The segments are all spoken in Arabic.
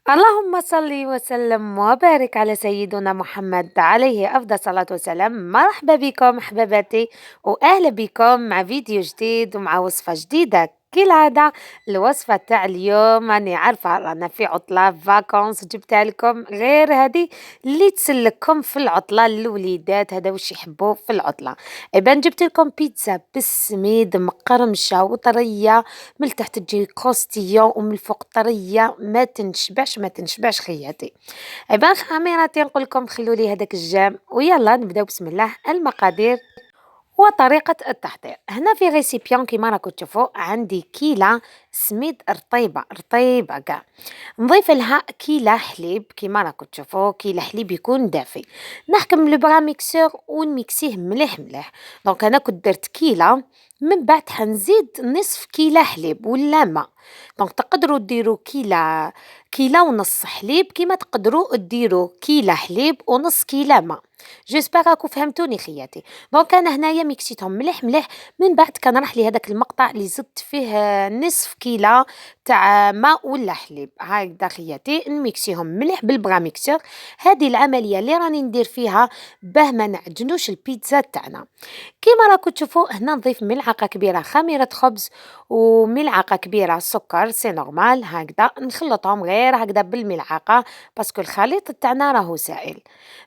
اللهم صل وسلم وبارك على سيدنا محمد عليه أفضل صلاة والسلام. مرحبا بكم أحباباتي، وأهلا بكم مع فيديو جديد ومع وصفة جديدة كالعادة. الوصفة تاع اليوم راني عارفة رانا في عطلة فاكونس، جبتها لكم غير هذه اللي تسلككم في العطلة. الوليدات هذا وش يحبوا في العطلة. إبان جبت لكم بيتزا بالسميد مقرمشة وطرية، من تحت تجي كروستيون ومن الفوق طريه، ما تنشبعش خياتي. عبان خميرتي نقول لكم خلوا لي هذاك الجام ويلا نبداو. بسم الله. المقادير وطريقة التحضير. هنا في ريسيبيون كيما راكم تشوفوا عندي كيلة سميد رطيبة رطيبة كاع، نضيف لها كيلة حليب كيما راكم تشوفوا، كيلة حليب يكون دافي. نحكم البرا ميكسور ونميكسيه مليح مليح. دونك انا كنت درت كيلة، من بعد حنزيد نصف كيلة حليب ولا ماء. دونك تقدروا ديروا كيلة، كيلة ونص حليب، كيما تقدروا ديروا كيلة حليب ونص كيلة ماء. جيسبر راكو فهمتوني خياتي. دونك انا هنايا ميكسيتهم مليح مليح. من بعد كان راح لي هذاك المقطع اللي زدت فيه نصف كيلة تاع ماء ولا حليب. هكذا خياتي نميكسيهم مليح بالبرا ميكسور. هذه العمليه اللي راني ندير فيها باه ما نعجنوش البيتزا تاعنا. كيما راكم تشوفوا هنا نضيف ملعقه كبيره خميره خبز وملعقه كبيره سكر سي نورمال. هكذا نخلطهم غير هكذا بالملعقه، باسكو الخليط تاعنا راهو سائل.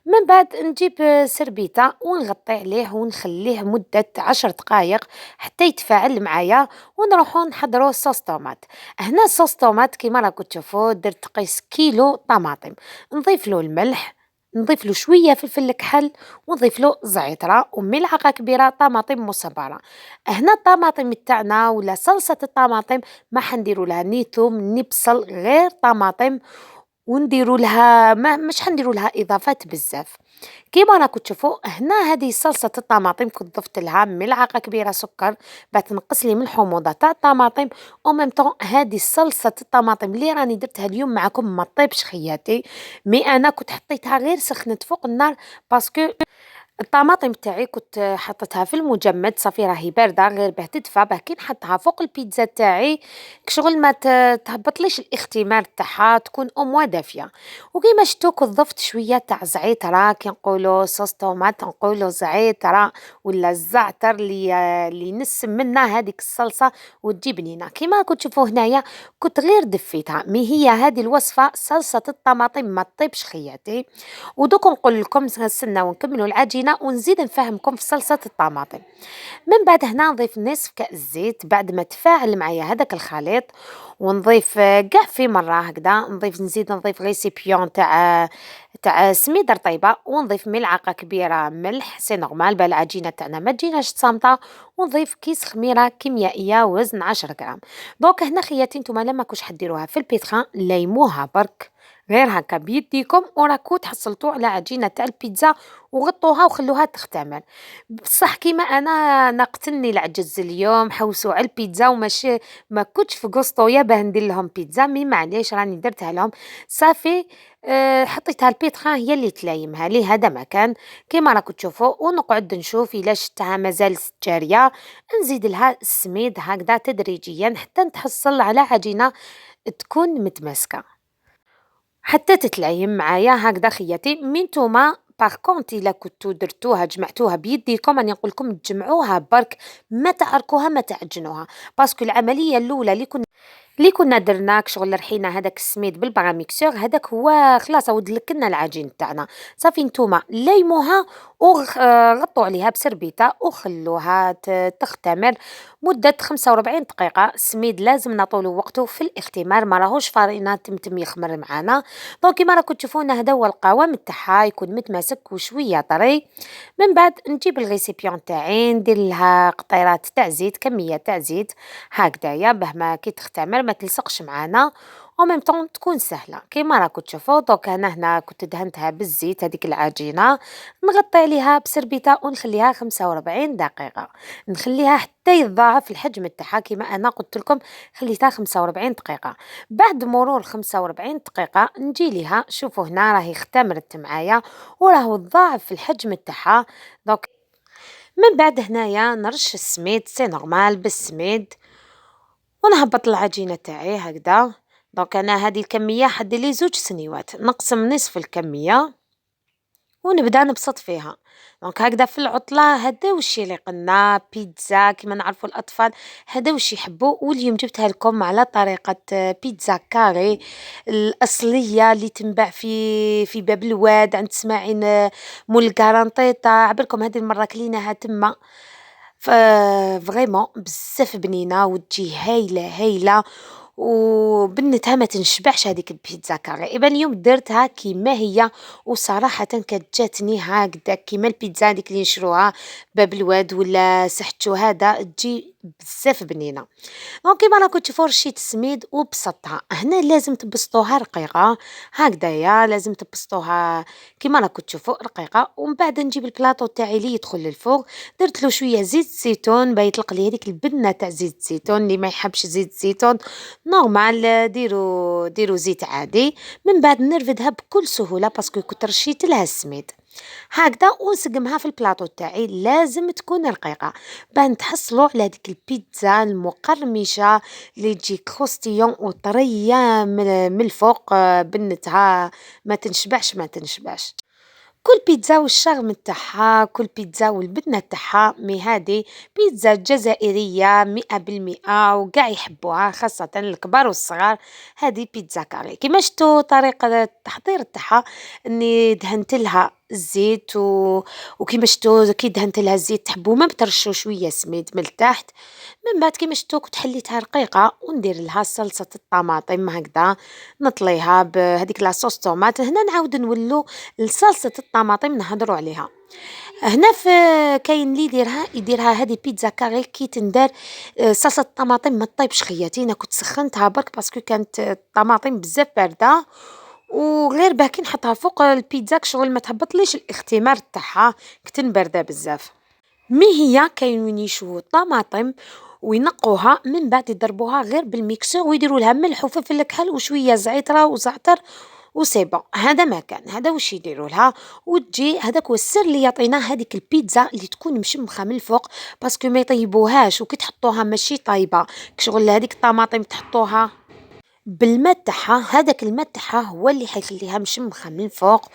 من بعد نجيب سربيته ونغطي عليه ونخليه مده 10 دقائق حتى يتفاعل معايا، ونروحو نحضروا صوص طوماط. هنا صوص طوماط كيما راكم تشوفوا درت قيس كيلو طماطم، نضيف له الملح، نضيف له شويه فلفل كحل، ونضيف له زعتره وملعقه كبيره طماطم مصبره. هنا الطماطم تاعنا ولا صلصه الطماطم ما حنديروا لها ني ثوم ني بصل، غير طماطم. ونديروا لها ما مش حنديروا لها اضافات بزاف. كيما راكم تشوفوا هنا هذه صلصة الطماطم كنت ضفت لها ملعقة كبيرة سكر، بعد تنقص لي من الحموضة تاع الطماطم. او ميم طون هذه صلصة الطماطم اللي راني درتها اليوم معكم ما طيبش خياتي، مي انا كنت حطيتها غير سخنت فوق النار، باسكو الطماطم تاعي كنت حطيتها في المجمد صافي راهي بارده غير باه تدفى، باه كي نحطها فوق البيتزا تاعي كشغل ما تهبطليش الاختمار تاعها، تكون موا دافيه. وكيما شفتوا كنت ضفت شويه تاع زعتره، كي نقولوا صوص طوماط نقولوا زعتره ولا الزعتر اللي نسم منها هذيك الصلصه وتجي بنينه. كيما راكم تشوفوا هنايا كنت غير دفيتها، مي هي هذه الوصفه صلصه الطماطم ما طيبش خياتي. ودوك نقول لكم نستناو نكملوا العجينه ونزيد نفهمكم في صلصه الطماطم. من بعد هنا نضيف نصف كأس زيت بعد ما تفاعل معايا هذاك الخليط، ونضيف كاع في مره هكذا نزيد نضيف ريسيبيون تاع سميد رطيبه، ونضيف ملعقه كبيره ملح سي نورمال باه العجينه تاعنا ما تجيناش تصامطه، ونضيف كيس خميره كيميائيه وزن 10 غرام. دونك هنا خياتي نتوما لما كوش حديروها في البيتخان ليموها برك غير هكا بيديكم، وراكو تحصلتوا على عجينه تاع البيتزا وغطوها وخلوها تختمر. بصح كيما انا ناقتني العجز اليوم حوسوا على البيتزا وماشي ما كنتش في قسطويه باه ندير لهم بيتزا، مي معليش راني درتها لهم صافي. حطيتها البيتخان هي اللي تلايمها لي هذا مكان كيما راكم تشوفوا، ونقعد نشوف الا شفتها مازال جاريه نزيد لها السميد هكذا تدريجيا حتى نتحصل على عجينه تكون متماسكه حتى تتلايم معايا هكذا خياتي. من نتوما باغ كونت الا كنتو درتوها جمعتوها بيديكم راني نقول لكم تجمعوها برك، ما تعركوها ما تعجنوها، باسكو العمليه الاولى اللي كنا درناك شغل رحينا هذاك السميد بالباراميكسور هذاك هو خلاص ود لنا العجين تاعنا. صافي نتوما ليموها وغطوا عليها بسربيته وخلوها تختمر مدة 45 دقيقة. السميد لازم نطولوا وقته في الاختمار، ما راهوش فارينا تمتم يخمر معانا. دونك كيما راكم تشوفون هذا هو القوام تاعها، يكون متماسك وشوية طري. من بعد نجيب الريسيبيون تاعي ندير لها قطيرات تاع زيت، كمية تاع زيت هكذايا باه ما كي تختمر ما تلصقش معانا، او ميم طون تكون سهله كيما راكم تشوفوا. دوك انا هنا كنت دهنتها بالزيت هذيك العجينه، نغطي عليها بسربيته ونخليها 45 دقيقه، نخليها حتى يتضاعف الحجم تاعها. كيما انا قلت لكم خليتها 45 دقيقه. بعد مرور 45 دقيقه نجي ليها، شوفوا هنا راهي اختمرت معايا وراهو تضاعف في الحجم تاعها. دوك من بعد هنايا نرش السميد سي نورمال بالسميد، ونهبط العجينه تاعي هكذا دونك أنا هذه الكمية حدير لي 2 سنيوات، نقسم نصف الكمية ونبدا نبسط فيها. دونك هكذا في العطلة هذا واش يليق لنا، بيتزا كيما نعرفوا الأطفال هذا واش يحبوا. واليوم جبتها لكم على طريقة بيتزا كاري الأصلية اللي تنباع في باب الواد عند اسماعيل مول الكارانطيطة. عبالكم هذه المرة كليناها تما، فريمون بزاف بنينة وتجي هايلة هايلة، وبنتها ما تنشبعش هذيك البيتزا كاري. إبا اليوم درتها كيما هي، وصراحة كانت جاتني هكذا كيما البيتزا هذيك اللي نشروها باب الواد ولا سحتو، هذا تجي بزاف بنينة. دونك كيما راكم تشوفوا رشيت السميد وبسطتها. هنا لازم تبسطوها رقيقة هكذايا، لازم تبسطوها كيما راكم تشوفوا رقيقة. ومن بعد نجيب البلاطو تاعي اللي يدخل للفوق، درت له شوية زيت الزيتون بيطلق لي هذيك البنة تاع زيت الزيتون. اللي ما يحبش زيت الزيتون نورمال ديروا زيت عادي. من بعد نرفدها بكل سهولة باسكو كنت رشيت لها السميد هكذا، ونسقمها في البلاطو تاعي. لازم تكون رقيقة باه نتحصلوا على هذيك البيتزا المقرمشة اللي تجي كروستيون وطرية من الفوق. بنتها ما تنشبعش ما تنشبعش. كل بيتزا والشغم تاعها، كل بيتزا والبنة تاعها. مي هذه بيتزا جزائرية 100% وقاع يحبوها خاصة الكبار والصغار. هذه بيتزا كاري كيما شفتوا طريقة التحضير تاعها، اني دهنت لها الزيت وكيما شفتوا كي دهنت لها الزيت تحبوا ما بترشوا شوية سميد من التحت. من بعد كيما شفتوا كنت حليتها رقيقة وندير لها صلصة الطماطم هكذا، نطليها بهذيك لاصوص طوماط. هنا نعاود نولو لصلصة الطماطم نهضروا عليها. هنا في كاين اللي يديرها هذه بيتزا كاري كي تندار صلصة الطماطم ما طيبش خياتي. انا كنت سخنتها برك باسكو كانت الطماطم بزاف باردة، وغير باكي نحطها فوق البيتزا شغل ما تهبطليش الاختمار تاعها كتن باردة بزاف. مي هي كاين يشوفوا الطماطم وينقوها، من بعد يضربوها غير بالميكسور ويديروا لها ملح وفلفل الكحل وشويه زعتره وزعتر وسيبا. هذا ما كان هذا واش يديروا لها وتجي. هذاك هو السر اللي يعطينا هذيك البيتزا اللي تكون مشمخه من الفوق باسكو ما يطيبوهاش وكي تحطوها ماشي طايبه. كشغل هذيك الطماطم تحطوها بالماء تاعها، هذاك الماء تاعها هو اللي حيخليها مشمخه من الفوق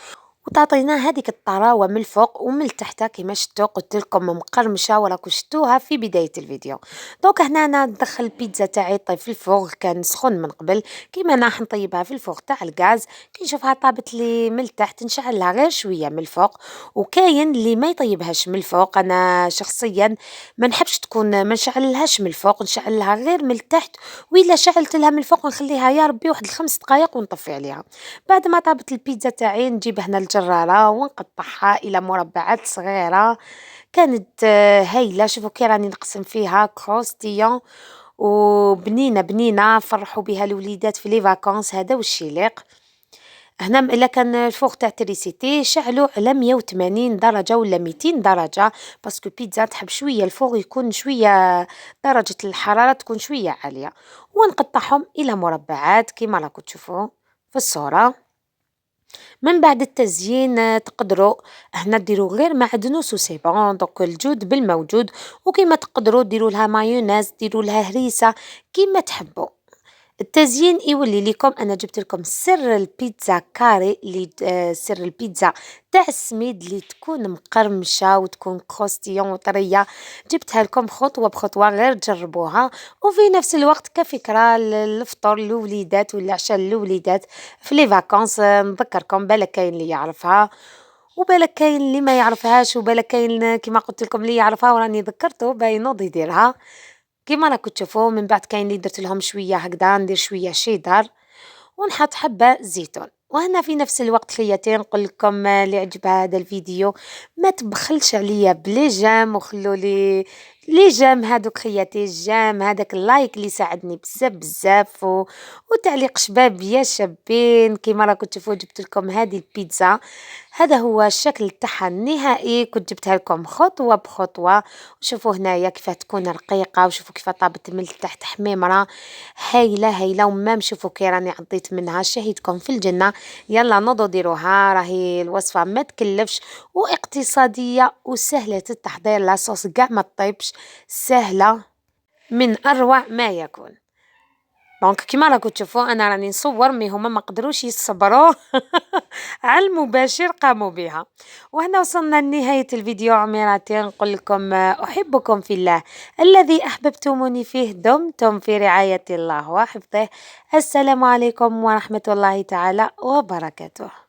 وتعطينا هذيك الطراوة من الفوق ومن التحت كيما شفتوا قلت لكم مقرمشة وراكم شفتوها في بداية الفيديو. دونك هنا انا ندخل البيتزا تاعي طيب في الفوغ، كان سخن من قبل كيما انا راح نطيبها في الفوغ تاع الغاز. كي نشوفها طابت لي من التحت نشعلها غير شوية من الفوق. وكاين اللي ما يطيبهاش من الفوق، انا شخصيا ما نحبش تكون ما نشعلهاش من الفوق، نشعلها غير من التحت. وإلا شعلت لها من الفوق نخليها يا ربي واحد 5 دقائق ونطفي عليها. بعد ما طابت البيتزا تاعي نجيب هنا الجرارة ونقطعها إلى مربعات صغيرة. كانت هايلة. شوفوا كي راني نقسم فيها كروستيون وبنينة بنينة فرحوا بها الوليدات في لي فاكونس. هذا واش يليق. هنا إلا كان الفوغ تاع تريسيتي شعلوا على 180 درجة ولا 200 درجة باسكو بيتزا تحب شوية الفوغ يكون شوية درجة الحرارة تكون شوية عالية. ونقطعهم إلى مربعات كيما راكم تشوفوا في الصورة. من بعد التزيين تقدروا هنا ديروا غير معدنوس وسي بون. دونك الجود بالموجود، وكيما تقدروا ديروا لها مايونيز ديروا لها هريسه كيما تحبوا. التزيين يولي لكم. انا جبت لكم سر البيتزا كاري اللي سر البيتزا تاع السميد اللي تكون مقرمشه وتكون كروستيون وطريه. جبتها لكم خطوه بخطوه غير تجربوها، وفي نفس الوقت كفكره للفطور للوليدات ولا عشاء للوليدات في لي فاكونس. نذكركم بالك كاين اللي يعرفها وبالك كاين اللي ما يعرفهاش وبالك كاين كيما قلت لكم اللي يعرفها وراني ذكرته باينوض يديرها كيما راكم تشوفوا. من بعد كاين اللي درت لهم شويه هكذا ندير شويه شيدر ونحط حبة زيتون. وهنا في نفس الوقت خياتي نقول لكم اللي عجبها هذا الفيديو ما تبخلش عليا بلي جام وخلوا لي جام هذوك خياتي الجام هذاك اللايك اللي ساعدني بزاف بزاف وتعليق شبابيه شابين. كيما راكم تشوفوا جبت لكم هذه البيتزا، هذا هو الشكل تاعها النهائي. كنت جبتها لكم خطوه بخطوه. وشوفوا هنايا كيف تكون رقيقه وشوفوا كيف طابت من تحت حميمره هايله هايله. ومام شوفوا كي راني عطيت منها شهيتكم في الجنه. يلا نوضوا ديروها، راهي الوصفه ما تكلفش واقتصاديه وسهله التحضير. لاصوص كاع ما طيبش، سهله من اروع ما يكون. دونك كيما راكم تشوفوا أنا راني نصوّر مي هُما ما قدروش يصبروا على المباشر قاموا بها، وهنا وصلنا لنهاية الفيديو عميراتي نقول لكم أحبكم في الله الذي أحببتموني فيه، دمتم في رعاية الله وحفظه، السلام عليكم ورحمة الله تعالى وبركاته.